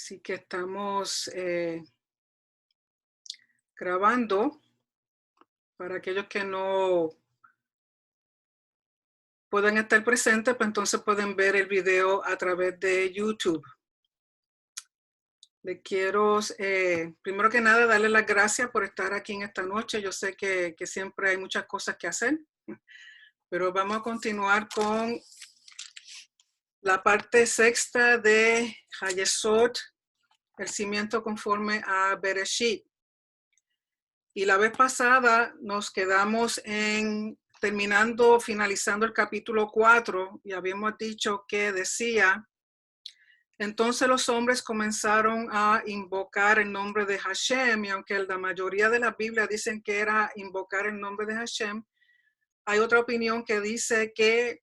Así que estamos grabando para aquellos que no pueden estar presentes, pues entonces pueden ver el video a través de YouTube. Le quiero, primero que nada, darle las gracias por estar aquí en esta noche. Yo sé que siempre hay muchas cosas que hacer, pero vamos a continuar con la parte sexta de Hayesod, el cimiento conforme a Bereshit. Y la vez pasada nos quedamos finalizando el capítulo 4 y habíamos dicho que decía, entonces los hombres comenzaron a invocar el nombre de Hashem, y aunque la mayoría de las Biblias dicen que era invocar el nombre de Hashem, hay otra opinión que dice que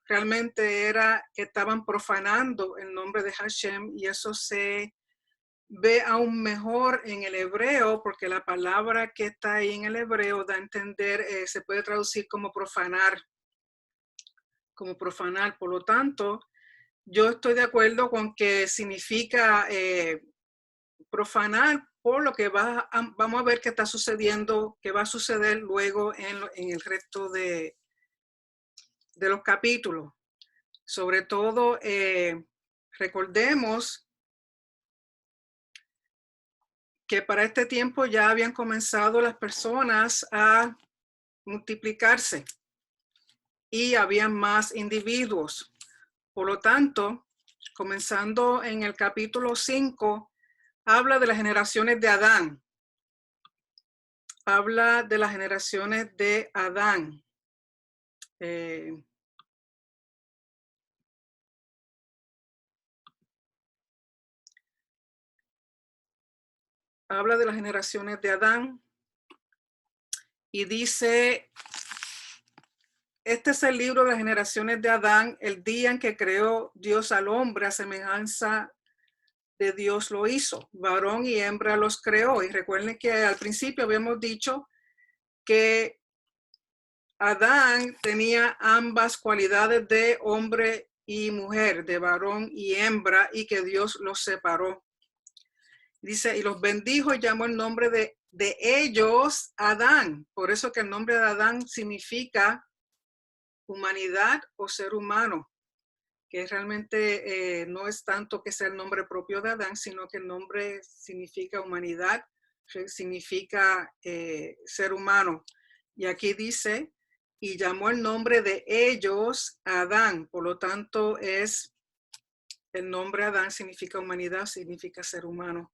realmente era que estaban profanando el nombre de Hashem, y eso se ve aún mejor en el hebreo, porque la palabra que está ahí en el hebreo da a entender, se puede traducir como profanar, Por lo tanto, yo estoy de acuerdo con que significa profanar por lo que vamos a ver que está sucediendo, que va a suceder luego en el resto de los capítulos. Sobre todo, recordemos que para este tiempo ya habían comenzado las personas a multiplicarse y había más individuos. Por lo tanto, comenzando en el capítulo 5, habla de las generaciones de Adán. Habla de las generaciones de Adán. Habla de las generaciones de Adán y dice, este es el libro de las generaciones de Adán, el día en que creó Dios al hombre a semejanza de Dios lo hizo, varón y hembra los creó. Y recuerden que al principio habíamos dicho que Adán tenía ambas cualidades de hombre y mujer, de varón y hembra, y que Dios los separó. Dice, y los bendijo y llamó el nombre de ellos Adán. Por eso que el nombre de Adán significa humanidad o ser humano, que realmente no es tanto que sea el nombre propio de Adán, sino que el nombre significa humanidad, significa ser humano. Y aquí dice, y llamó el nombre de ellos Adán. Por lo tanto, el nombre Adán significa humanidad, significa ser humano.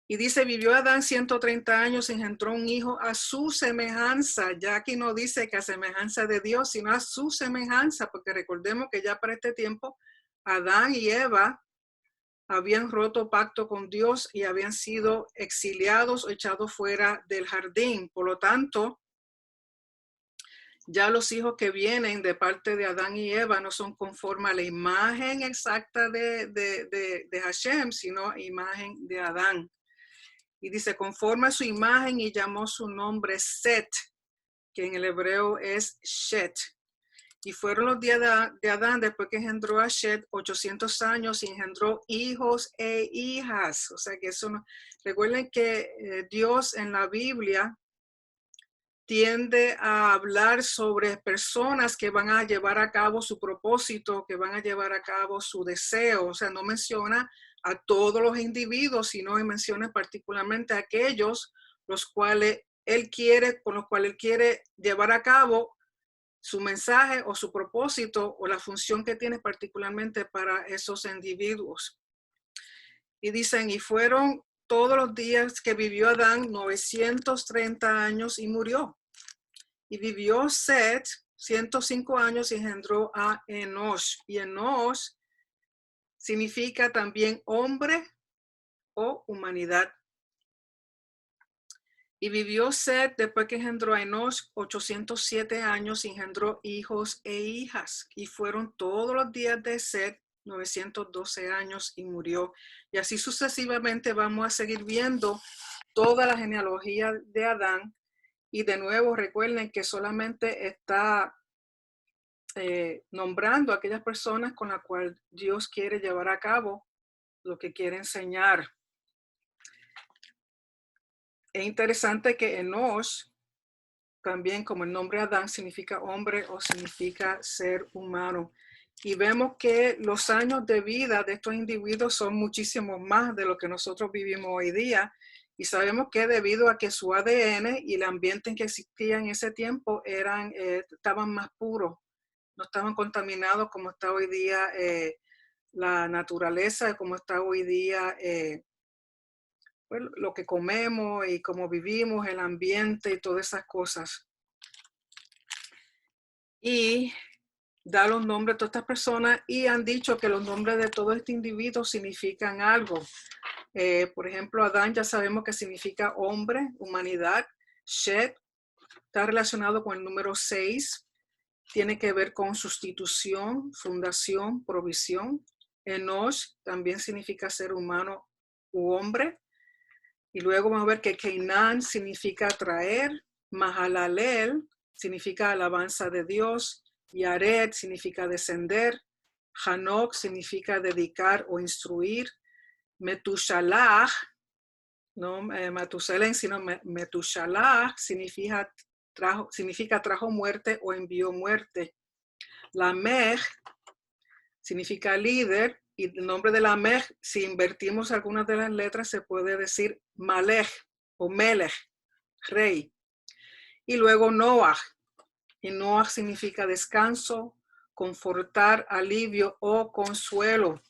Y dice, vivió Adán 130 años y engendró un hijo a su semejanza. Ya aquí no dice que a semejanza de Dios, sino a su semejanza, porque recordemos que ya para este tiempo Adán y Eva habían roto pacto con Dios y habían sido exiliados o echados fuera del jardín. Por lo tanto, ya los hijos que vienen de parte de Adán y Eva no son conforme a la imagen exacta de Hashem, sino imagen de Adán. Y dice, conforme a su imagen, y llamó su nombre Set, que en el hebreo es Shet. Y fueron los días de Adán, después que engendró a Shet, 800 años, y engendró hijos e hijas. O sea que eso no. Recuerden que Dios en la Biblia tiende a hablar sobre personas que van a llevar a cabo su propósito, que van a llevar a cabo su deseo. O sea, no menciona a todos los individuos, sino menciona particularmente a aquellos los cuales con los cuales él quiere llevar a cabo su mensaje o su propósito o la función que tiene particularmente para esos individuos. Y dicen, y fueron todos los días que vivió Adán 930 años y murió. Y vivió Set 105 años y engendró a Enosh. Y Enosh significa también hombre o humanidad. Y vivió Set después que engendró a Enosh 807 años y engendró hijos e hijas. Y fueron todos los días de Set 912 años y murió. Y así sucesivamente vamos a seguir viendo toda la genealogía de Adán. Y de nuevo recuerden que solamente está nombrando a aquellas personas con las cuales Dios quiere llevar a cabo lo que quiere enseñar. Es interesante que Enosh, también como el nombre Adán, significa hombre o significa ser humano. Y vemos que los años de vida de estos individuos son muchísimo más de lo que nosotros vivimos hoy día. Y sabemos que debido a que su ADN y el ambiente en que existía en ese tiempo estaban más puros, no estaban contaminados como está hoy día la naturaleza, como está hoy día pues, lo que comemos y cómo vivimos, el ambiente y todas esas cosas. Y da los nombres de todas estas personas y han dicho que los nombres de todos estos individuos significan algo. Por ejemplo, Adán ya sabemos que significa hombre, humanidad. Shet está relacionado con el número 6, tiene que ver con sustitución, fundación, provisión. Enosh también significa ser humano u hombre. Y luego vamos a ver que Cainan significa traer, Mahalalel significa alabanza de Dios, Yared significa descender, Hanok significa dedicar o instruir, Metushalah, no Matusalén, sino Metushalah significa trajo muerte o envió muerte. Lamech significa líder, y el nombre de Lamech, si invertimos algunas de las letras, se puede decir Malech o Melech, rey. Y luego Noah, y Noah significa descanso, confortar, alivio o consuelo.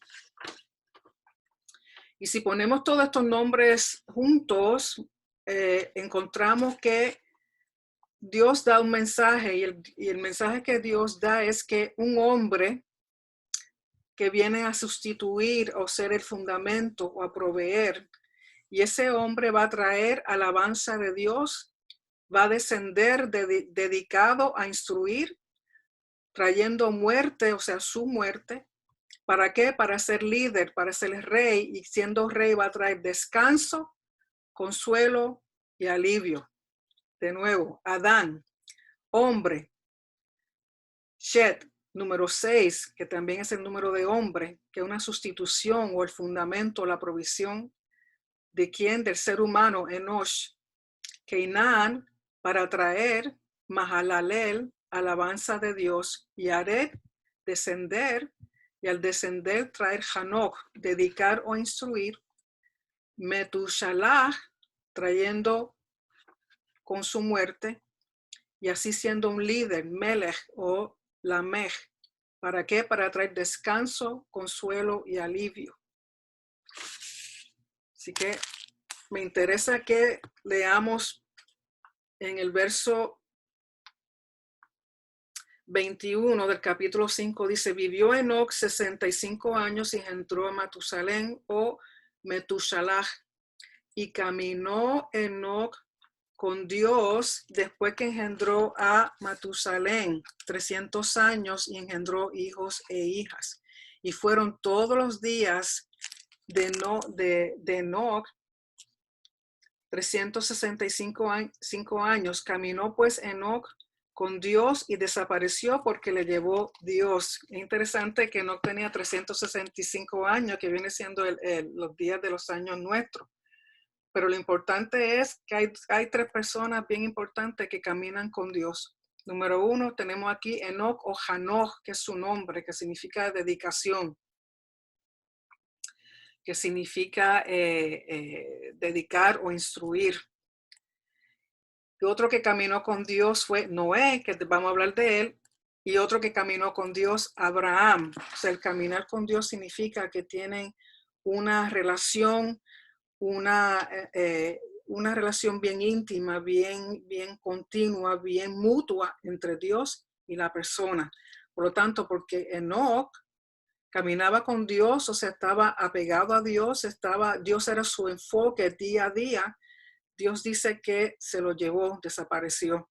Y si ponemos todos estos nombres juntos, encontramos que Dios da un mensaje y el mensaje que Dios da es que un hombre que viene a sustituir o ser el fundamento o a proveer, y ese hombre va a traer alabanza de Dios, va a descender dedicado a instruir, trayendo muerte, o sea, su muerte. ¿Para qué? Para ser líder, para ser el rey, y siendo rey va a traer descanso, consuelo y alivio. De nuevo, Adán, hombre. Shet, número 6, que también es el número de hombre, que es una sustitución o el fundamento, la provisión de quién, del ser humano, Enosh. Cainan, para traer, Mahalalel, alabanza de Dios, y Yared, descender, y al descender traer Hanok, dedicar o instruir, Metushalah, trayendo con su muerte, y así siendo un líder, Melech o Lamech. ¿Para qué? Para traer descanso, consuelo y alivio. Así que me interesa que leamos en el verso 21 del capítulo 5, dice, vivió Enoc 65 años y engendró a Matusalén o Metushalah, y caminó Enoc con Dios después que engendró a Matusalén 300 años y engendró hijos e hijas. Y fueron todos los días de Enoc 365 años. Caminó pues Enoc con Dios y desapareció porque le llevó Dios. Es interesante que Enoc tenía 365 años, que viene siendo los días de los años nuestros. Pero lo importante es que hay tres personas bien importantes que caminan con Dios. Número 1, tenemos aquí Enoc o Hanoch, que es su nombre, que significa dedicación, que significa dedicar o instruir. Y otro que caminó con Dios fue Noé, que vamos a hablar de él, y otro que caminó con Dios, Abraham. O sea, el caminar con Dios significa que tienen una relación, una relación bien íntima, bien continua, bien mutua entre Dios y la persona. Por lo tanto, porque Enoc caminaba con Dios, o sea, estaba apegado a Dios, Dios era su enfoque día a día, Dios dice que se lo llevó, desapareció.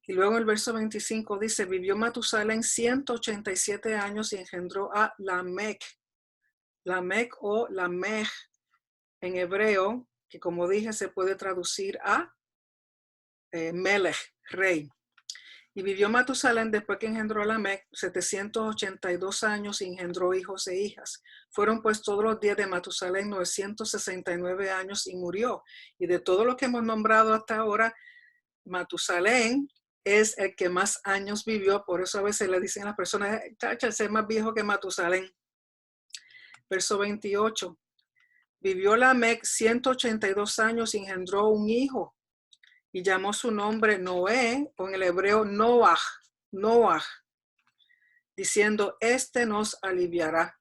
Y luego el verso 25 dice, vivió Matusalén 187 años y engendró a Lamech. Lamech o Lamech en hebreo, que como dije se puede traducir a Melech, rey. Y vivió Matusalén después que engendró a Lamec 782 años y engendró hijos e hijas. Fueron pues todos los días de Matusalén 969 años y murió. Y de todo lo que hemos nombrado hasta ahora, Matusalén es el que más años vivió. Por eso a veces le dicen a las personas, chacha, es más viejo que Matusalén. Verso 28. Vivió Lamec 182 años y engendró un hijo. Y llamó su nombre Noé, o en el hebreo Noah, diciendo, este nos aliviará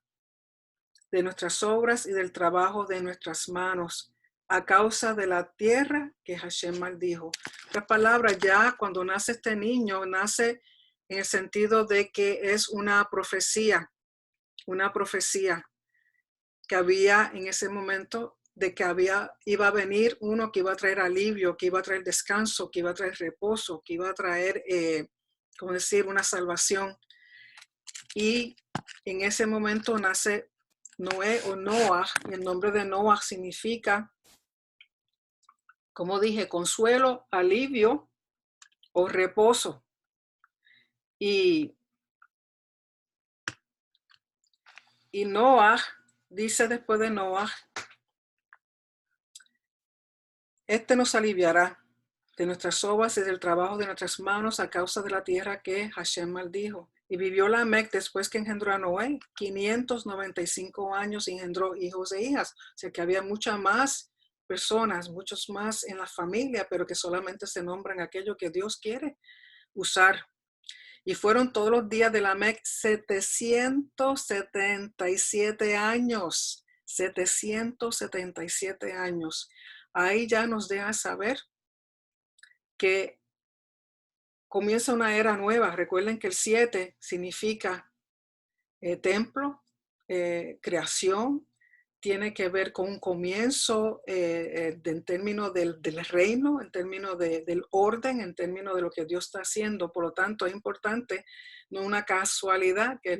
de nuestras obras y del trabajo de nuestras manos, a causa de la tierra que Hashem maldijo. En otras palabras, ya cuando nace este niño, nace en el sentido de que es una profecía que había en ese momento de que iba a venir uno que iba a traer alivio, que iba a traer descanso, que iba a traer reposo, que iba a traer, como decir, una salvación. Y en ese momento nace Noé o Noah, y el nombre de Noah significa, como dije, consuelo, alivio o reposo. Y Noah dice después de Noah, este nos aliviará de nuestras obras y del trabajo de nuestras manos a causa de la tierra que Hashem maldijo. Y vivió Lamec después que engendró a Noé, 595 años y engendró hijos e hijas. O sea que había muchas más personas, muchos más en la familia, pero que solamente se nombran aquello que Dios quiere usar. Y fueron todos los días de Lamec 777 años. 777 años. Ahí ya nos deja saber que comienza una era nueva. Recuerden que el 7 significa templo, creación, tiene que ver con un comienzo en términos del reino, en términos del orden, en términos de lo que Dios está haciendo. Por lo tanto, es importante, no es una casualidad que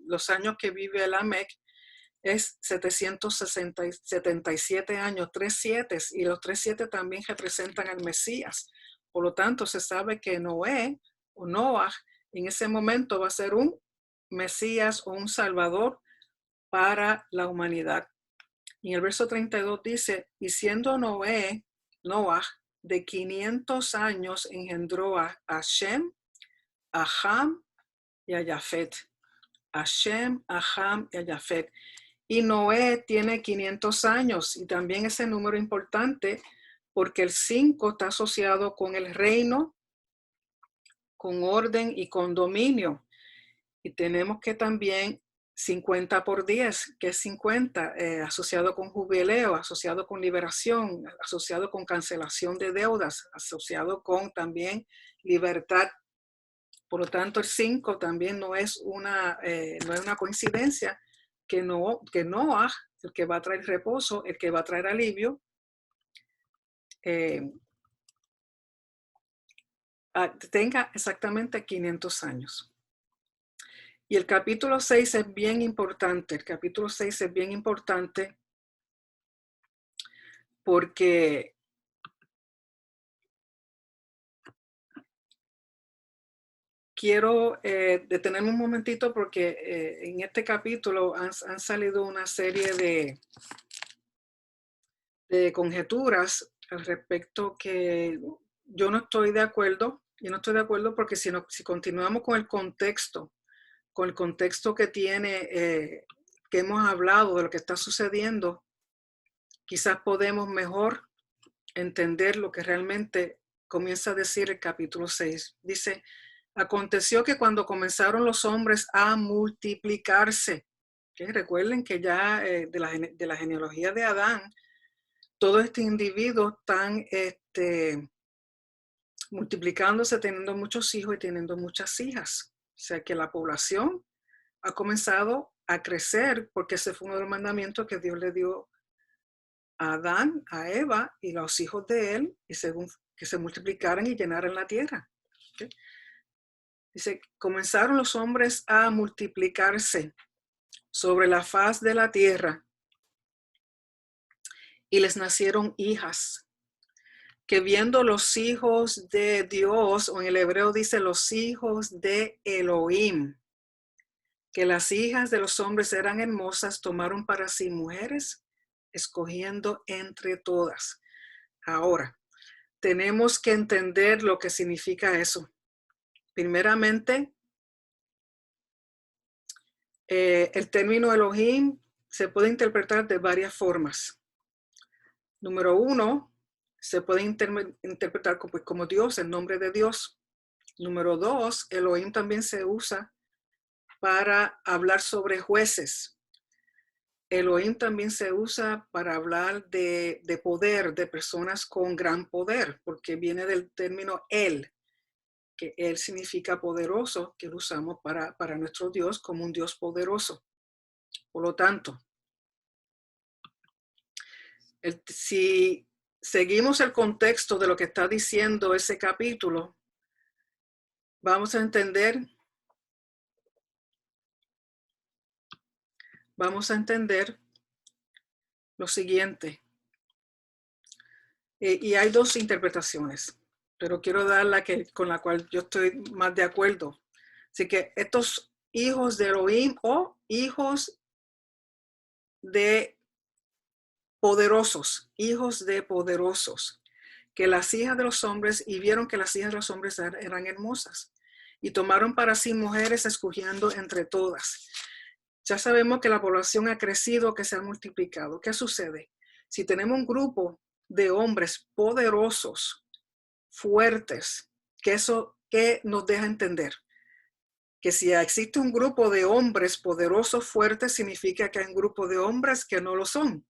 los años que vive el Lamec es 777 años, 3 7, y los 3 7 también representan al Mesías. Por lo tanto, se sabe que Noé o Noah en ese momento va a ser un Mesías o un Salvador para la humanidad. Y en el verso 32 dice, y siendo Noah, de 500 años engendró a Shem, a Ham y a Jafet. A Shem, a Ham y a Jafet. Y Noé tiene 500 años y también ese número es importante porque el 5 está asociado con el reino, con orden y con dominio. Y tenemos que también 50 por 10, que es 50, asociado con jubileo, asociado con liberación, asociado con cancelación de deudas, asociado con también libertad. Por lo tanto, el 5 también no es una coincidencia que Noah, el que va a traer reposo, el que va a traer alivio, tenga exactamente 500 años. Y el capítulo 6 es bien importante. El capítulo 6 es bien importante porque quiero detenerme un momentito porque en este capítulo han salido una serie de conjeturas al respecto que yo no estoy de acuerdo. Yo no estoy de acuerdo porque si continuamos con el contexto que tiene, que hemos hablado de lo que está sucediendo, quizás podemos mejor entender lo que realmente comienza a decir el capítulo 6. Dice, aconteció que cuando comenzaron los hombres a multiplicarse, ¿okay? Recuerden que ya de la genealogía de Adán, todos estos individuos están multiplicándose, teniendo muchos hijos y teniendo muchas hijas. O sea que la población ha comenzado a crecer porque ese fue uno de los mandamientos que Dios le dio a Adán, a Eva y los hijos de él, y según que se multiplicaran y llenaran la tierra. ¿Okay? Dice, comenzaron los hombres a multiplicarse sobre la faz de la tierra y les nacieron hijas. que viendo los hijos de Dios, o en el hebreo dice los hijos de Elohim, que las hijas de los hombres eran hermosas, tomaron para sí mujeres, escogiendo entre todas. Ahora, tenemos que entender lo que significa eso. Primeramente, el término Elohim se puede interpretar de varias formas. Número uno, se puede interpretar como Dios, el nombre de Dios. Número dos, Elohim también se usa para hablar sobre jueces. Elohim también se usa para hablar de poder, de personas con gran poder, porque viene del término El, que Él significa poderoso, que lo usamos para nuestro Dios como un Dios poderoso. Por lo tanto, si seguimos el contexto de lo que está diciendo ese capítulo, vamos a entender lo siguiente. Y hay dos interpretaciones, pero quiero dar con la cual yo estoy más de acuerdo. Así que estos hijos de Elohim o hijos de poderosos, que las hijas de los hombres, y vieron que las hijas de los hombres eran hermosas, y tomaron para sí mujeres escogiendo entre todas. Ya sabemos que la población ha crecido, que se ha multiplicado. ¿Qué sucede? Si tenemos un grupo de hombres poderosos, fuertes, ¿qué nos deja entender? Que si existe un grupo de hombres poderosos, fuertes, significa que hay un grupo de hombres que no lo son.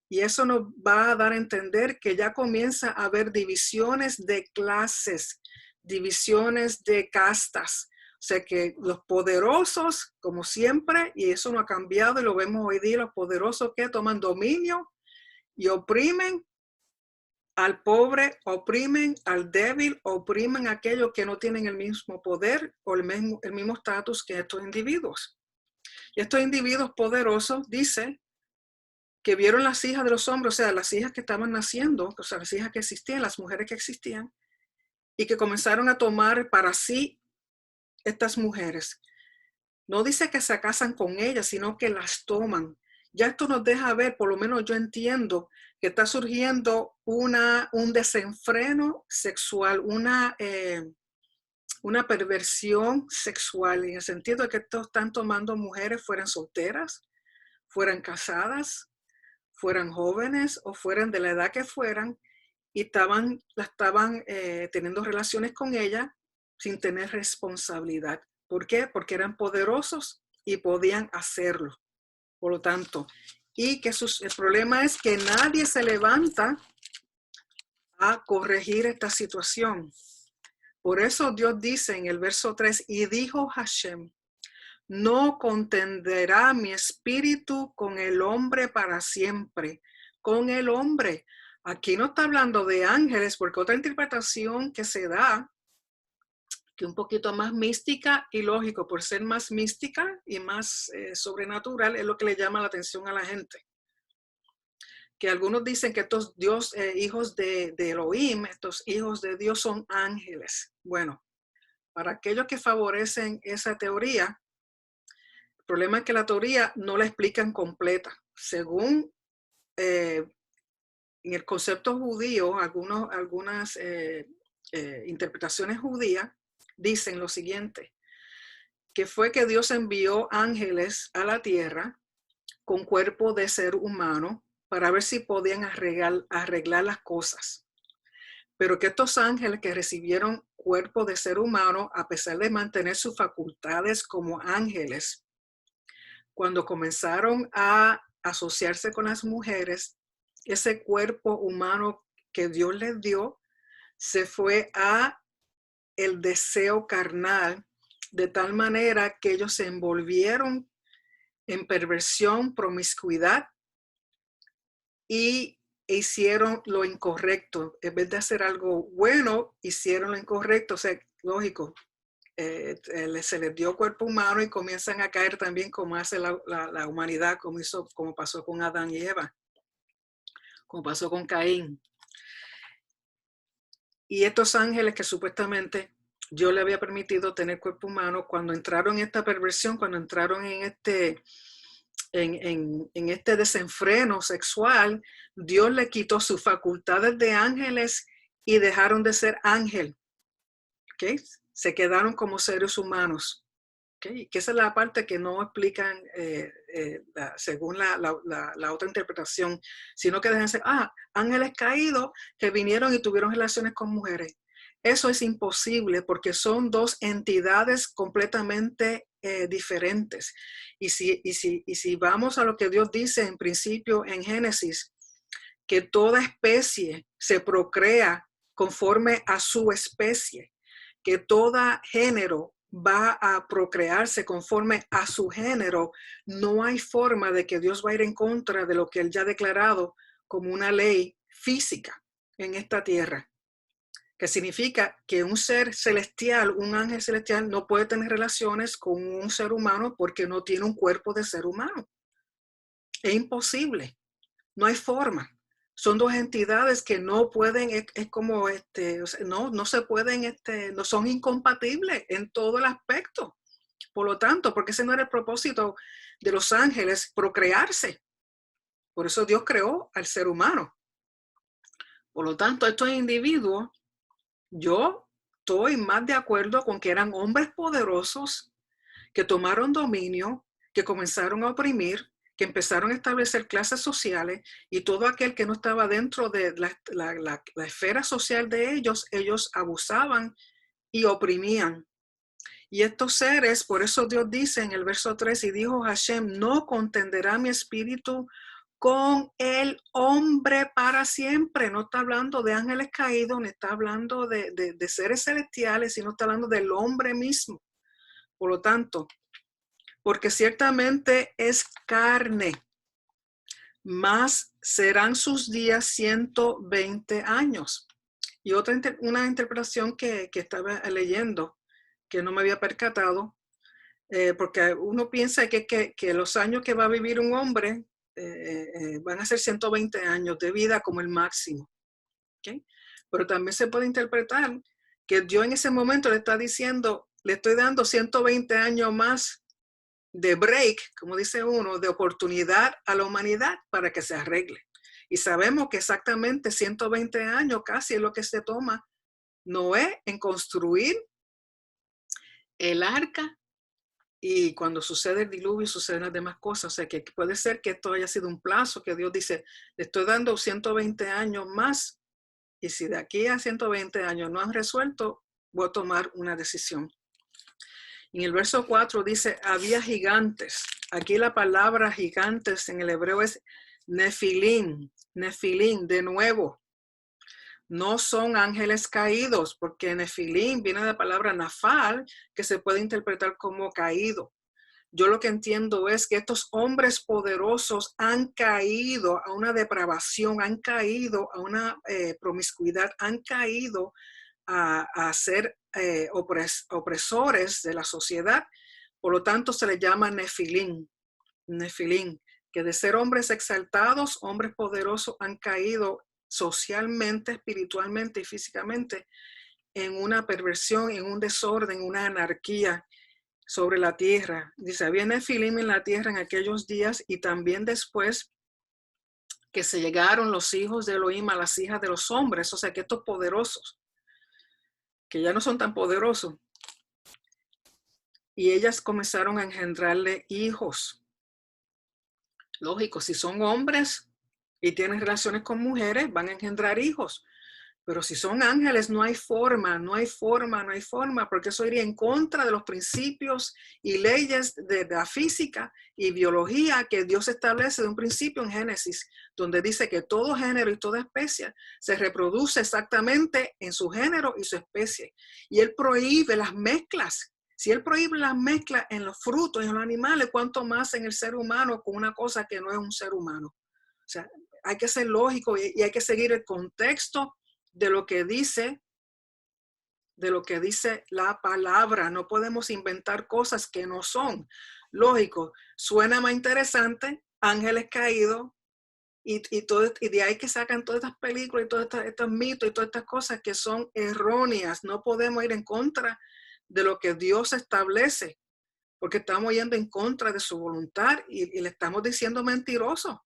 Y eso nos va a dar a entender que ya comienza a haber divisiones de clases, divisiones de castas. O sea que los poderosos, como siempre, y eso no ha cambiado y lo vemos hoy día, los poderosos que toman dominio y oprimen al pobre, oprimen al débil, oprimen a aquellos que no tienen el mismo poder o el mismo estatus que estos individuos. Y estos individuos poderosos, dice, que vieron las hijas de los hombres, o sea, las hijas que estaban naciendo, o sea, las hijas que existían, las mujeres que existían, y que comenzaron a tomar para sí estas mujeres. No dice que se casan con ellas, sino que las toman. Ya esto nos deja ver, por lo menos yo entiendo, que está surgiendo un desenfreno sexual, una perversión sexual, en el sentido de que estos están tomando mujeres, fueran solteras, fueran casadas, fueran jóvenes o fueran de la edad que fueran, y estaban teniendo relaciones con ella sin tener responsabilidad. ¿Por qué? Porque eran poderosos y podían hacerlo. Por lo tanto, el problema es que nadie se levanta a corregir esta situación. Por eso Dios dice en el verso 3, y dijo Hashem, no contenderá mi espíritu con el hombre para siempre, con el hombre. Aquí no está hablando de ángeles, porque otra interpretación que se da, que un poquito más mística y lógico, por ser más mística y más sobrenatural, es lo que le llama la atención a la gente. Que algunos dicen que estos hijos de Elohim, estos hijos de Dios son ángeles. Bueno, para aquellos que favorecen esa teoría, el problema es que la teoría no la explican completa. Según en el concepto judío, algunas interpretaciones judías dicen lo siguiente, que fue que Dios envió ángeles a la tierra con cuerpo de ser humano para ver si podían arreglar las cosas. Pero que estos ángeles que recibieron cuerpo de ser humano, a pesar de mantener sus facultades como ángeles, cuando comenzaron a asociarse con las mujeres, ese cuerpo humano que Dios les dio se fue a el deseo carnal, de tal manera que ellos se envolvieron en perversión, promiscuidad y hicieron lo incorrecto. En vez de hacer algo bueno, hicieron lo incorrecto. O sea, lógico, se les dio cuerpo humano y comienzan a caer también como hace la humanidad, como pasó con Adán y Eva, como pasó con Caín. Y estos ángeles que supuestamente Dios le había permitido tener cuerpo humano, cuando entraron en esta perversión, cuando entraron en este desenfreno sexual, Dios le quitó sus facultades de ángeles y dejaron de ser ángel. ¿Okay? Se quedaron como seres humanos. ¿Okay? Que esa es la parte que no explican según la otra interpretación, sino que dejan de ser ángeles caídos que vinieron y tuvieron relaciones con mujeres. Eso es imposible porque son dos entidades completamente diferentes. Y si vamos a lo que Dios dice en principio en Génesis, que toda especie se procrea conforme a su especie, que todo género va a procrearse conforme a su género, no hay forma de que Dios va a ir en contra de lo que Él ya ha declarado como una ley física en esta tierra, que significa que un ser celestial, un ángel celestial, no puede tener relaciones con un ser humano porque no tiene un cuerpo de ser humano. Es imposible, no hay forma. Son dos entidades que no pueden, es como no se pueden, no son incompatibles en todo el aspecto. Por lo tanto, porque ese no era el propósito de los ángeles, procrearse. Por eso Dios creó al ser humano. Por lo tanto, estos individuos, yo estoy más de acuerdo con que eran hombres poderosos que tomaron dominio, que comenzaron a oprimir, que empezaron a establecer clases sociales y todo aquel que no estaba dentro de la esfera social de ellos, ellos abusaban y oprimían. Y estos seres, por eso Dios dice en el verso 3, y dijo Hashem, no contenderá mi espíritu con el hombre para siempre. No está hablando de ángeles caídos, no está hablando de seres celestiales, sino está hablando del hombre mismo. Por lo tanto, porque ciertamente es carne, más serán sus días 120 años. Y una interpretación que estaba leyendo, que no me había percatado, porque uno piensa que los años que va a vivir un hombre van a ser 120 años de vida como el máximo. ¿Okay? Pero también se puede interpretar que Dios en ese momento le está diciendo, le estoy dando 120 años más de break, como dice uno, de oportunidad a la humanidad para que se arregle. Y sabemos que exactamente 120 años casi es lo que se toma Noé en construir el arca y cuando sucede el diluvio suceden las demás cosas. O sea que puede ser que esto haya sido un plazo que Dios dice, le estoy dando 120 años más y si de aquí a 120 años no han resuelto, voy a tomar una decisión. En el verso 4 dice, había gigantes. Aquí la palabra gigantes en el hebreo es nefilim, nefilim, de nuevo. No son ángeles caídos, porque nefilim viene de la palabra nafal, que se puede interpretar como caído. Yo lo que entiendo es que estos hombres poderosos han caído a una depravación, han caído a una promiscuidad, han caído a ser opresores de la sociedad. Por lo tanto, se le llama nefilim, que de ser hombres exaltados, hombres poderosos, han caído socialmente, espiritualmente y físicamente en una perversión, en un desorden, una anarquía sobre la tierra. Dice, había nefilim en la tierra en aquellos días y también después que se llegaron los hijos de Elohim a las hijas de los hombres, o sea que estos poderosos, que ya no son tan poderosos, y ellas comenzaron a engendrarle hijos. Lógico, si son hombres y tienen relaciones con mujeres, van a engendrar hijos. Pero si son ángeles, no hay forma, porque eso iría en contra de los principios y leyes de la física y biología que Dios establece de un principio en Génesis, donde dice que todo género y toda especie se reproduce exactamente en su género y su especie. Y Él prohíbe las mezclas. Si Él prohíbe las mezclas en los frutos y en los animales, ¿cuánto más en el ser humano con una cosa que no es un ser humano? O sea, hay que ser lógico y hay que seguir el contexto de lo que dice la palabra. No podemos inventar cosas que no son. Lógico, suena más interesante, ángeles caídos, Y de ahí que sacan todas estas películas y todos estos mitos y todas estas cosas que son erróneas. No podemos ir en contra de lo que Dios establece, porque estamos yendo en contra de su voluntad y le estamos diciendo mentiroso.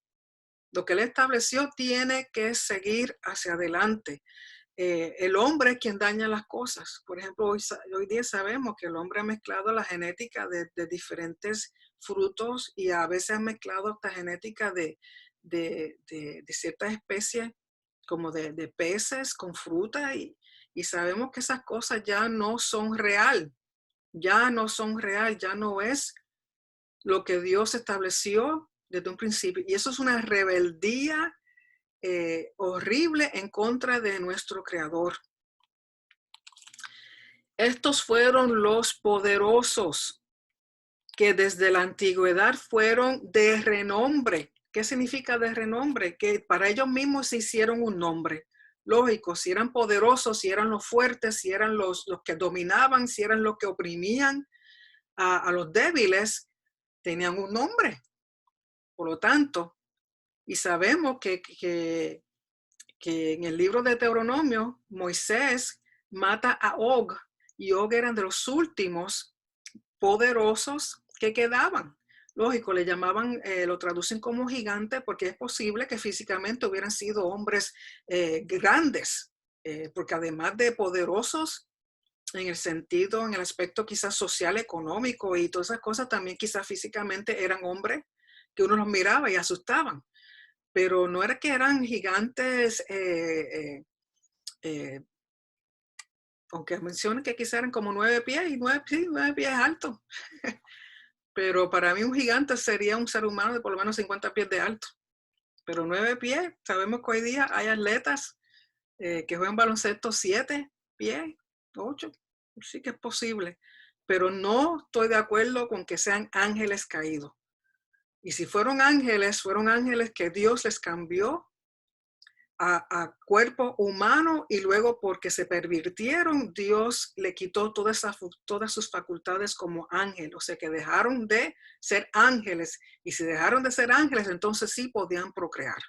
Lo que Él estableció tiene que seguir hacia adelante. El hombre es quien daña las cosas. Por ejemplo, hoy día sabemos que el hombre ha mezclado la genética de diferentes frutos y a veces ha mezclado esta genética de ciertas especies como de peces con fruta y sabemos que esas cosas ya no son real, ya no son real, ya no es lo que Dios estableció desde un principio. Y eso es una rebeldía horrible en contra de nuestro Creador. Estos fueron los poderosos que desde la antigüedad fueron de renombre. ¿Qué significa de renombre? Que para ellos mismos se hicieron un nombre. Lógico, si eran poderosos, si eran los fuertes, si eran los que dominaban, si eran los que oprimían a los débiles, tenían un nombre. Por lo tanto, y sabemos que en el libro de Deuteronomio, Moisés mata a Og, y Og eran de los últimos poderosos que quedaban. Lógico, le llamaban, lo traducen como gigante porque es posible que físicamente hubieran sido hombres grandes, porque además de poderosos en el sentido, en el aspecto quizás social, económico y todas esas cosas, también quizás físicamente eran hombres que uno los miraba y asustaban. Pero no era que eran gigantes, aunque mencionen que quizás eran como 9 pies, y 9 pies alto. Pero para mí un gigante sería un ser humano de por lo menos 50 pies de alto. Pero 9 pies, sabemos que hoy día hay atletas que juegan baloncesto 7 pies, 8, sí que es posible. Pero no estoy de acuerdo con que sean ángeles caídos. Y si fueron ángeles que Dios les cambió a cuerpo humano y luego porque se pervirtieron, Dios le quitó todas sus facultades como ángel. O sea que dejaron de ser ángeles. Y si dejaron de ser ángeles, entonces sí podían procrear.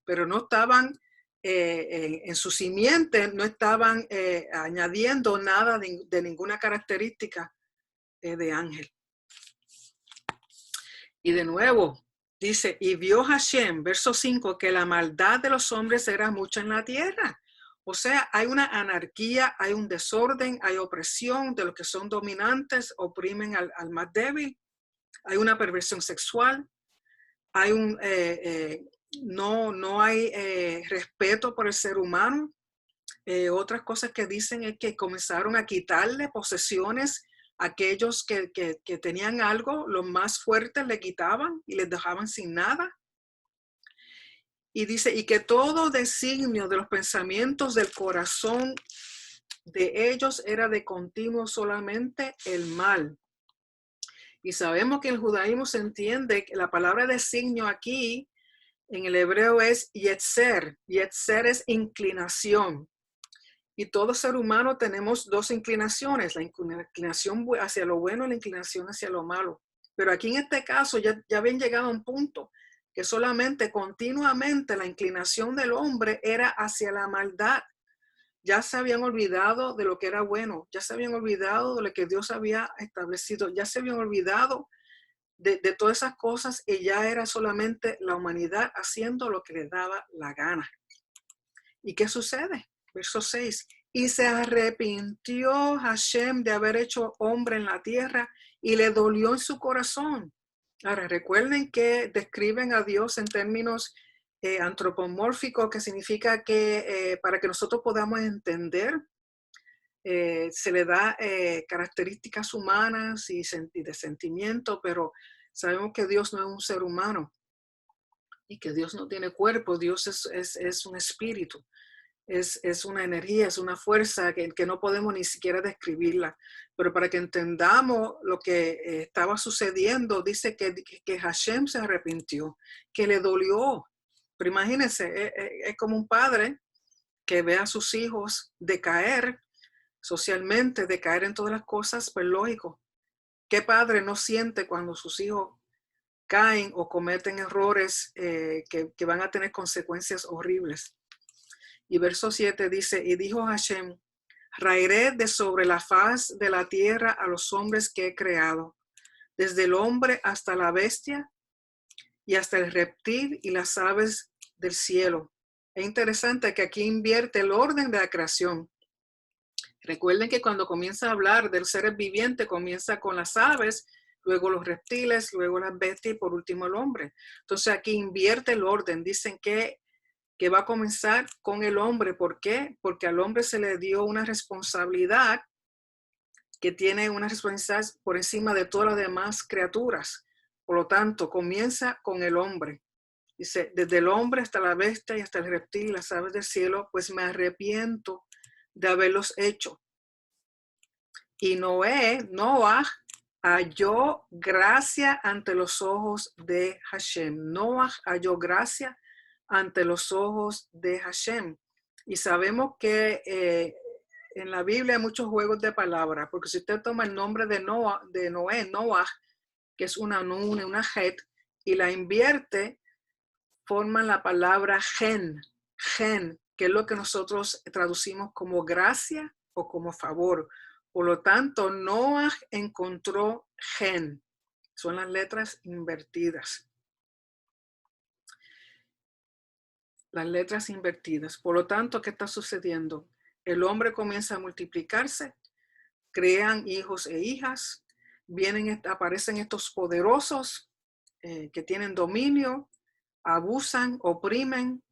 Pero no estaban en su simiente, no estaban añadiendo nada de ninguna característica de ángel. Y de nuevo, dice, y vio Hashem, verso 5, que la maldad de los hombres era mucha en la tierra. O sea, hay una anarquía, hay un desorden, hay opresión de los que son dominantes, oprimen al más débil. Hay una perversión sexual, hay no hay respeto por el ser humano. Otras cosas que dicen es que comenzaron a quitarle posesiones a aquellos que tenían algo, los más fuertes le quitaban y les dejaban sin nada. Y dice, y que todo designio de los pensamientos del corazón de ellos era de continuo solamente el mal. Y sabemos que en el judaísmo se entiende que la palabra designio aquí en el hebreo es yetzer. Yetzer es inclinación. Y todo ser humano tenemos dos inclinaciones, la inclinación hacia lo bueno y la inclinación hacia lo malo. Pero aquí en este caso ya habían llegado a un punto que solamente continuamente la inclinación del hombre era hacia la maldad. Ya se habían olvidado de lo que era bueno, ya se habían olvidado de lo que Dios había establecido, ya se habían olvidado de todas esas cosas y ya era solamente la humanidad haciendo lo que le daba la gana. ¿Y qué sucede? Verso 6. Y se arrepintió Hashem de haber hecho hombre en la tierra y le dolió en su corazón. Ahora, recuerden que describen a Dios en términos antropomórficos, que significa que para que nosotros podamos entender, se le da características humanas y de sentimiento, pero sabemos que Dios no es un ser humano y que Dios no tiene cuerpo, Dios es un espíritu. Es una energía, es una fuerza que no podemos ni siquiera describirla. Pero para que entendamos lo que estaba sucediendo, dice que Hashem se arrepintió, que le dolió. Pero imagínense, es como un padre que ve a sus hijos decaer socialmente, decaer en todas las cosas, pues lógico. ¿Qué padre no siente cuando sus hijos caen o cometen errores que van a tener consecuencias horribles. Y verso 7 dice, y dijo Hashem, raeré de sobre la faz de la tierra a los hombres que he creado, desde el hombre hasta la bestia y hasta el reptil y las aves del cielo. Es interesante que aquí invierte el orden de la creación. Recuerden que cuando comienza a hablar del seres vivientes, comienza con las aves, luego los reptiles, luego las bestias y por último el hombre. Entonces aquí invierte el orden. Dicen que va a comenzar con el hombre. ¿Por qué? Porque al hombre se le dio una responsabilidad que tiene una responsabilidad por encima de todas las demás criaturas. Por lo tanto, comienza con el hombre. Dice, desde el hombre hasta la bestia y hasta el reptil y las aves del cielo, pues me arrepiento de haberlos hecho. Y Noah, halló gracia ante los ojos de Hashem. Noah halló gracia ante los ojos de Hashem. Y sabemos que en la Biblia hay muchos juegos de palabras, porque si usted toma el nombre de Noah, que es una nun y una het, y la invierte, forman la palabra gen, que es lo que nosotros traducimos como gracia o como favor. Por lo tanto, Noah encontró gen. Son las letras invertidas. Las letras invertidas. Por lo tanto, ¿qué está sucediendo? El hombre comienza a multiplicarse, crean hijos e hijas, aparecen estos poderosos que tienen dominio, abusan, oprimen,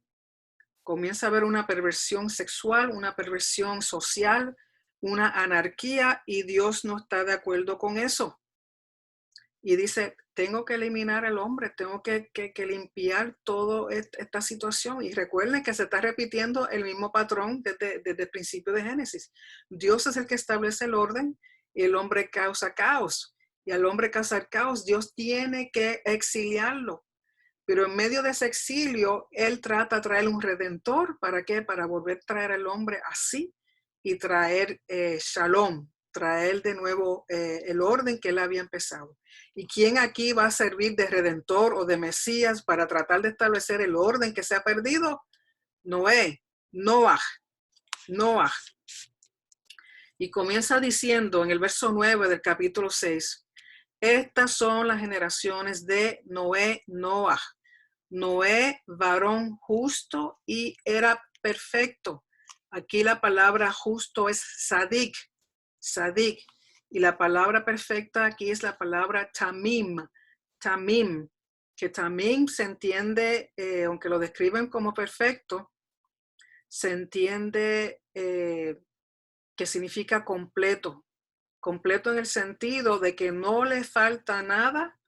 comienza a haber una perversión sexual, una perversión social, una anarquía, y Dios no está de acuerdo con eso. Y dice, tengo que eliminar al hombre, tengo que limpiar toda esta situación. Y recuerden que se está repitiendo el mismo patrón desde el principio de Génesis. Dios es el que establece el orden y el hombre causa caos. Y al hombre causar caos, Dios tiene que exiliarlo. Pero en medio de ese exilio, Él trata de traer un redentor. ¿Para qué? Para volver a traer al hombre así y traer shalom, traer de nuevo el orden que Él había empezado. ¿Y quién aquí va a servir de redentor o de Mesías para tratar de establecer el orden que se ha perdido? Noah. Y comienza diciendo en el verso 9 del capítulo 6, estas son las generaciones de Noah. Noé, varón justo y era perfecto. Aquí la palabra justo es sadik. Y la palabra perfecta aquí es la palabra tamim, que tamim se entiende, aunque lo describen como perfecto, se entiende que significa completo en el sentido de que no le falta nada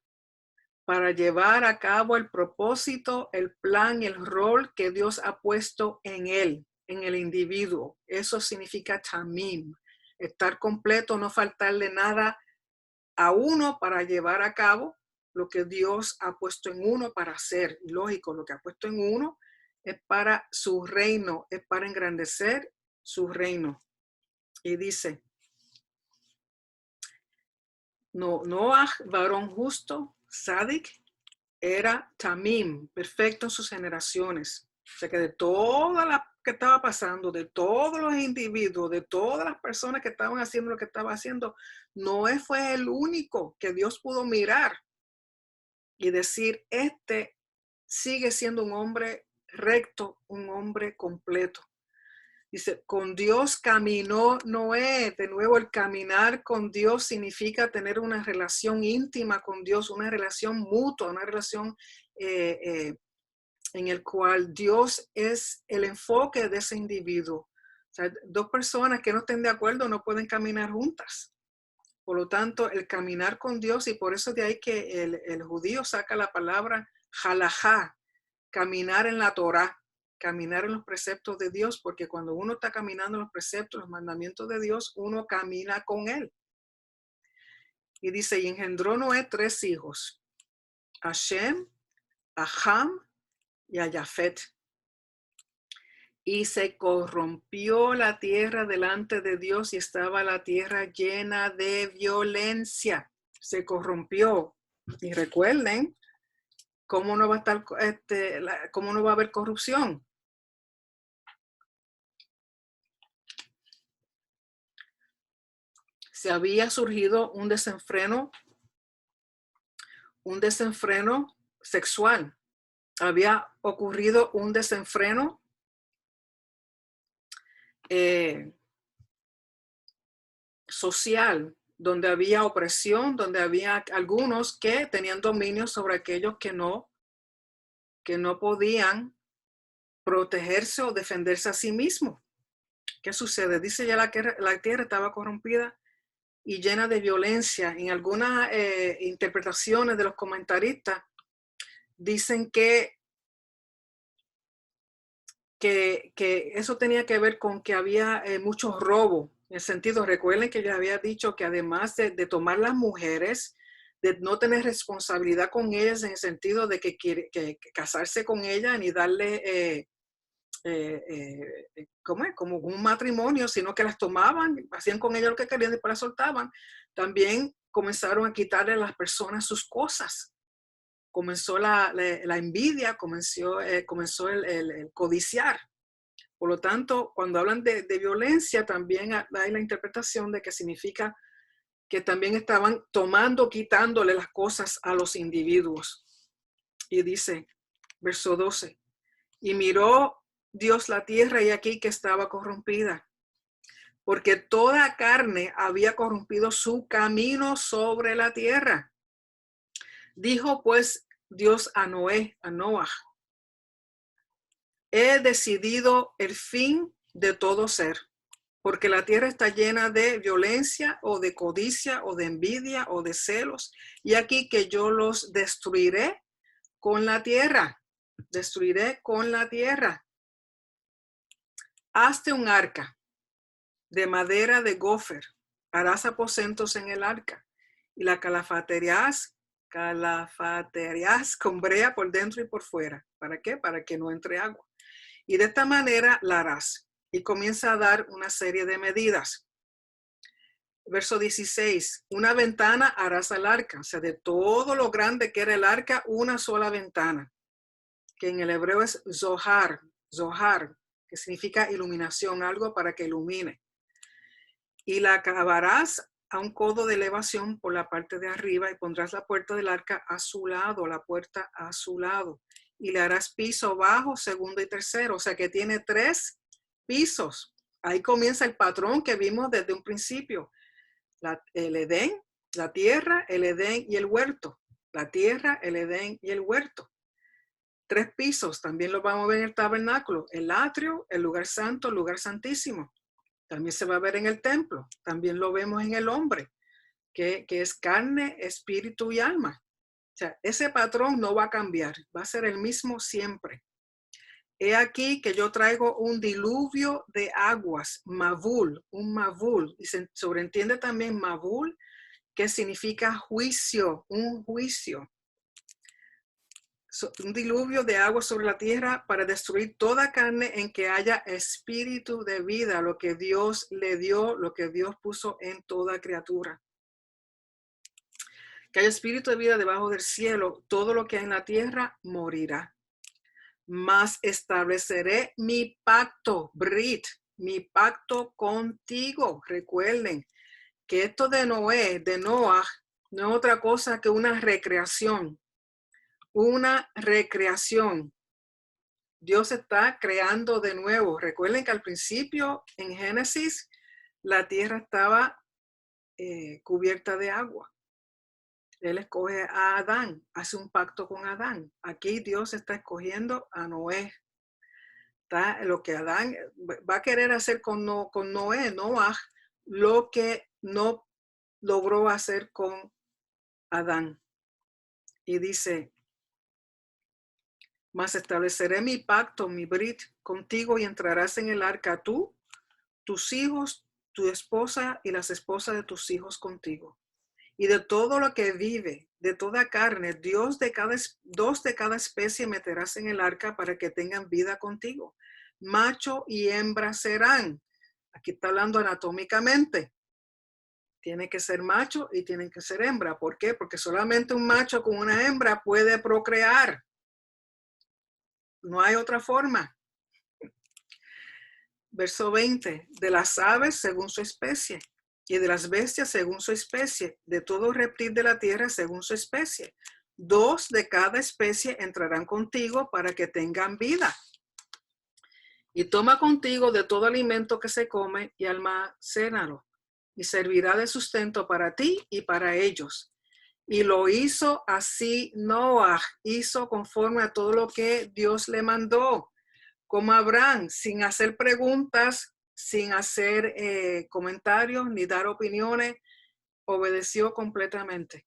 para llevar a cabo el propósito, el plan, el rol que Dios ha puesto en él, en el individuo. Eso significa tamim, estar completo, no faltarle nada a uno para llevar a cabo lo que Dios ha puesto en uno para hacer. Lógico, lo que ha puesto en uno es para su reino, es para engrandecer su reino. Y dice, Noah, varón justo, Sadik, era tamim, perfecto en sus generaciones. O sea que de toda la que estaba pasando, de todos los individuos, de todas las personas que estaban haciendo lo que estaba haciendo, Noé fue el único que Dios pudo mirar y decir, este sigue siendo un hombre recto, un hombre completo. Dice, con Dios caminó Noé. De nuevo, el caminar con Dios significa tener una relación íntima con Dios, una relación mutua, una relación en el cual Dios es el enfoque de ese individuo. O sea, dos personas que no estén de acuerdo no pueden caminar juntas. Por lo tanto, el caminar con Dios, y por eso de ahí que el judío saca la palabra halajá, caminar en la Torá, caminar en los preceptos de Dios, porque cuando uno está caminando en los preceptos, los mandamientos de Dios, uno camina con él. Y dice, y engendró Noé 3 hijos, a Shem, a Ham y a Jafet. Y se corrompió la tierra delante de Dios y estaba la tierra llena de violencia. Se corrompió. Y recuerden ¿cómo no va a estar, cómo no va a haber corrupción? Se había surgido un desenfreno sexual. Había ocurrido un desenfreno social, donde había opresión, donde había algunos que tenían dominio sobre aquellos que no podían protegerse o defenderse a sí mismos. ¿Qué sucede? Dice ya la tierra estaba corrompida y llena de violencia. En algunas interpretaciones de los comentaristas dicen que eso tenía que ver con que había muchos robos. En el sentido, recuerden que yo había dicho que además de tomar las mujeres, de no tener responsabilidad con ellas en el sentido de que quiere casarse con ellas ni darle como un matrimonio, sino que las tomaban, hacían con ellas lo que querían y después las soltaban. También comenzaron a quitarle a las personas sus cosas. Comenzó la envidia, comenzó el codiciar. Por lo tanto, cuando hablan de violencia, también hay la interpretación de que significa que también estaban tomando, quitándole las cosas a los individuos. Y dice, verso 12, y miró Dios la tierra y aquí que estaba corrompida, porque toda carne había corrompido su camino sobre la tierra. Dijo pues Dios a Noah, he decidido el fin de todo ser, porque la tierra está llena de violencia o de codicia o de envidia o de celos. Y aquí que yo los destruiré con la tierra. Destruiré con la tierra. Hazte un arca de madera de gofer. Harás aposentos en el arca. Y la calafatearás con brea por dentro y por fuera. ¿Para qué? Para que no entre agua. Y de esta manera la harás. Y comienza a dar una serie de medidas. Verso 16, una ventana harás al arca, o sea, de todo lo grande que era el arca, una sola ventana, que en el hebreo es zohar, que significa iluminación, algo para que ilumine. Y la acabarás a un codo de elevación por la parte de arriba y pondrás la puerta del arca a su lado, la puerta a su lado. Y le harás piso bajo, segundo y tercero, o sea que tiene 3 pisos. Ahí comienza el patrón que vimos desde un principio. El Edén, la tierra, el Edén y el huerto. La tierra, el Edén y el huerto. 3 pisos, también lo vamos a ver en el tabernáculo. El atrio, el lugar santo, el lugar santísimo. También se va a ver en el templo. También lo vemos en el hombre, que es carne, espíritu y alma. O sea, ese patrón no va a cambiar. Va a ser el mismo siempre. He aquí que yo traigo un diluvio de aguas, mavul, un mavul. Y se sobreentiende también mavul, que significa juicio, un juicio. Un diluvio de agua sobre la tierra para destruir toda carne en que haya espíritu de vida, lo que Dios le dio, lo que Dios puso en toda criatura. Que haya espíritu de vida debajo del cielo, todo lo que hay en la tierra morirá. Mas estableceré mi pacto, Brit, mi pacto contigo. Recuerden que esto de Noé, de Noah, no es otra cosa que una recreación. Una recreación. Dios está creando de nuevo. Recuerden que al principio, en Génesis, la tierra estaba cubierta de agua. Él escoge a Adán, hace un pacto con Adán. Aquí Dios está escogiendo a Noé. Está lo que Adán va a querer hacer con Noé, Noah, lo que no logró hacer con Adán. Y dice, mas estableceré mi pacto, mi brit, contigo y entrarás en el arca tú, tus hijos, tu esposa y las esposas de tus hijos contigo. Y de todo lo que vive, de toda carne, dos de cada especie meterás en el arca para que tengan vida contigo. Macho y hembra serán. Aquí está hablando anatómicamente. Tiene que ser macho y tienen que ser hembra. ¿Por qué? Porque solamente un macho con una hembra puede procrear. no hay otra forma. Verso 20, de las aves según su especie, y de las bestias según su especie, de todo reptil de la tierra según su especie. 2 de cada especie entrarán contigo para que tengan vida. Y toma contigo de todo alimento que se come y almacénalo, y servirá de sustento para ti y para ellos. Y lo hizo así Noah, hizo conforme a todo lo que Dios le mandó, como Abraham, sin hacer preguntas, sin hacer comentarios ni dar opiniones, obedeció completamente.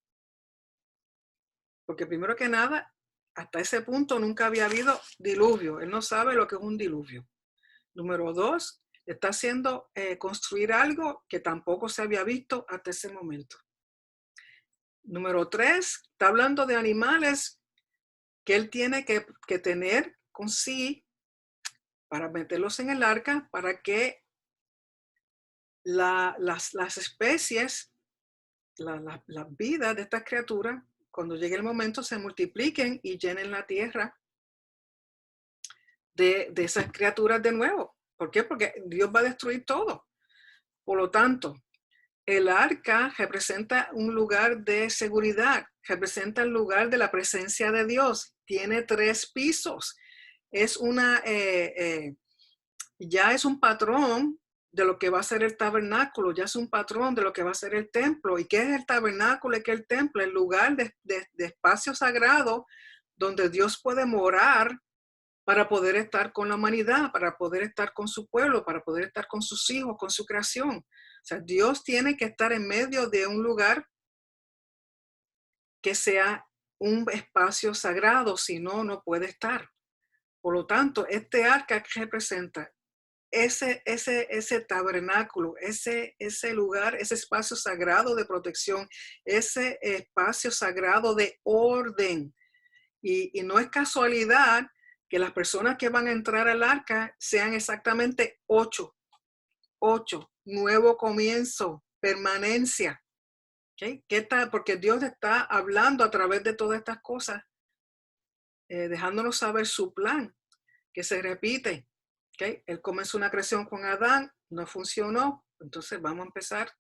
Porque primero que nada, hasta ese punto nunca había habido diluvio. Él no sabe lo que es un diluvio. Número 2, está haciendo construir algo que tampoco se había visto hasta ese momento. Número 3, está hablando de animales que él tiene que tener con sí para meterlos en el arca, para que las especies, la vida de estas criaturas, cuando llegue el momento, se multipliquen y llenen la tierra de esas criaturas de nuevo. ¿Por qué? Porque Dios va a destruir todo. Por lo tanto, el arca representa un lugar de seguridad, representa el lugar de la presencia de Dios. Tiene 3 pisos. Es ya es un patrón de lo que va a ser el tabernáculo, ya es un patrón de lo que va a ser el templo. ¿Y qué es el tabernáculo y qué es el templo? El lugar de espacio sagrado donde Dios puede morar para poder estar con la humanidad, para poder estar con su pueblo, para poder estar con sus hijos, con su creación. O sea, Dios tiene que estar en medio de un lugar que sea un espacio sagrado, si no, no puede estar. Por lo tanto, este arca que representa ese tabernáculo, ese lugar, ese espacio sagrado de protección, ese espacio sagrado de orden. Y no es casualidad que las personas que van a entrar al arca sean exactamente 8, nuevo comienzo, permanencia. ¿Okay? ¿Qué tal? Porque Dios está hablando a través de todas estas cosas, dejándonos saber su plan, que se repite. ¿Okay? Él comenzó una creación con Adán, no funcionó, entonces vamos a empezar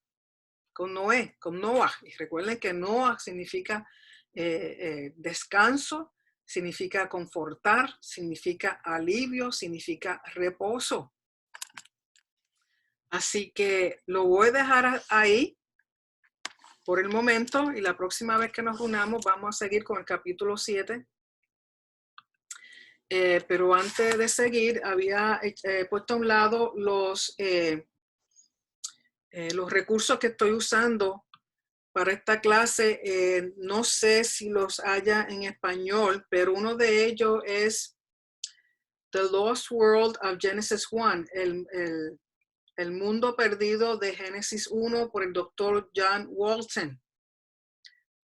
con Noé, con Noah. Y recuerden que Noah significa descanso, significa confortar, significa alivio, significa reposo. Así que lo voy a dejar ahí por el momento y la próxima vez que nos reunamos vamos a seguir con el capítulo 7. Pero antes de seguir, había puesto a un lado los recursos que estoy usando para esta clase. No sé si los haya en español, pero uno de ellos es The Lost World of Genesis 1, el mundo perdido de Génesis 1 por el doctor John Walton.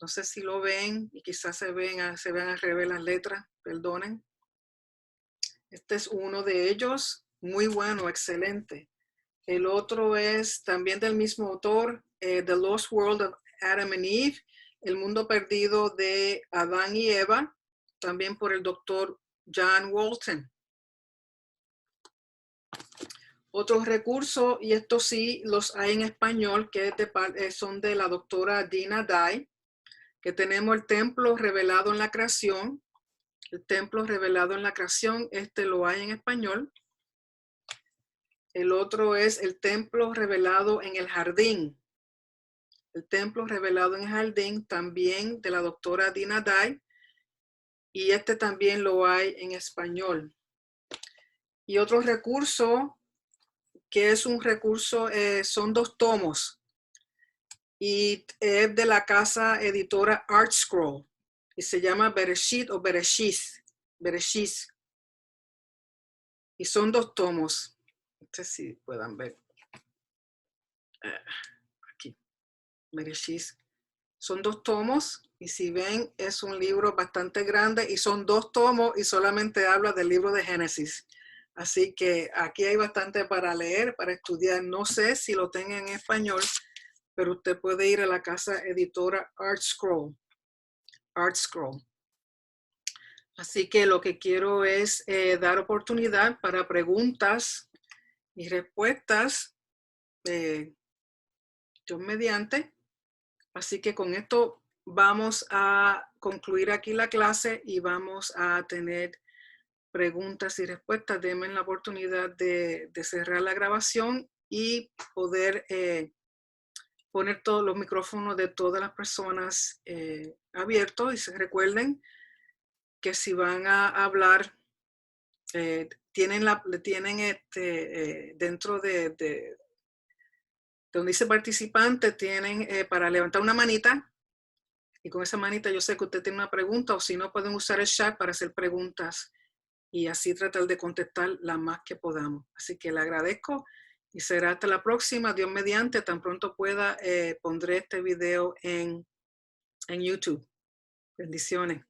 No sé si lo ven y quizás se ven al revés las letras, perdonen. Este es uno de ellos, muy bueno, excelente. El otro es también del mismo autor, The Lost World of Adam and Eve, el mundo perdido de Adán y Eva, también por el doctor John Walton. Otros recursos, y estos sí los hay en español, que son de la doctora Dina Dye, que tenemos el templo revelado en la creación. El templo revelado en la creación, este lo hay en español. El otro es el templo revelado en el jardín. El templo revelado en el jardín, también de la doctora Dina Dye. Y este también lo hay en español. Y otro recurso, que es un recurso, son 2 tomos. Y es de la casa editora ArtScroll. Y se llama Bereshit o Bereshit. Y son 2 tomos. No sé si puedan ver. Aquí. Bereshit. Son 2 tomos. Y si ven, es un libro bastante grande. Y son 2 tomos y solamente habla del libro de Génesis. Así que aquí hay bastante para leer, para estudiar. No sé si lo tengan en español, pero usted puede ir a la casa editora ArtScroll. Así que lo que quiero es dar oportunidad para preguntas y respuestas, Dios mediante. Así que con esto vamos a concluir aquí la clase y vamos a tener preguntas y respuestas. Denme la oportunidad de cerrar la grabación y poder poner todos los micrófonos de todas las personas abiertos. Y se recuerden que si van a hablar, tienen dentro de donde dice participante, tienen para levantar una manita. Y con esa manita yo sé que usted tiene una pregunta, o si no, pueden usar el chat para hacer preguntas y así tratar de contestar las más que podamos. Así que le agradezco y será hasta la próxima. Dios mediante, tan pronto pueda, pondré este video en YouTube. Bendiciones.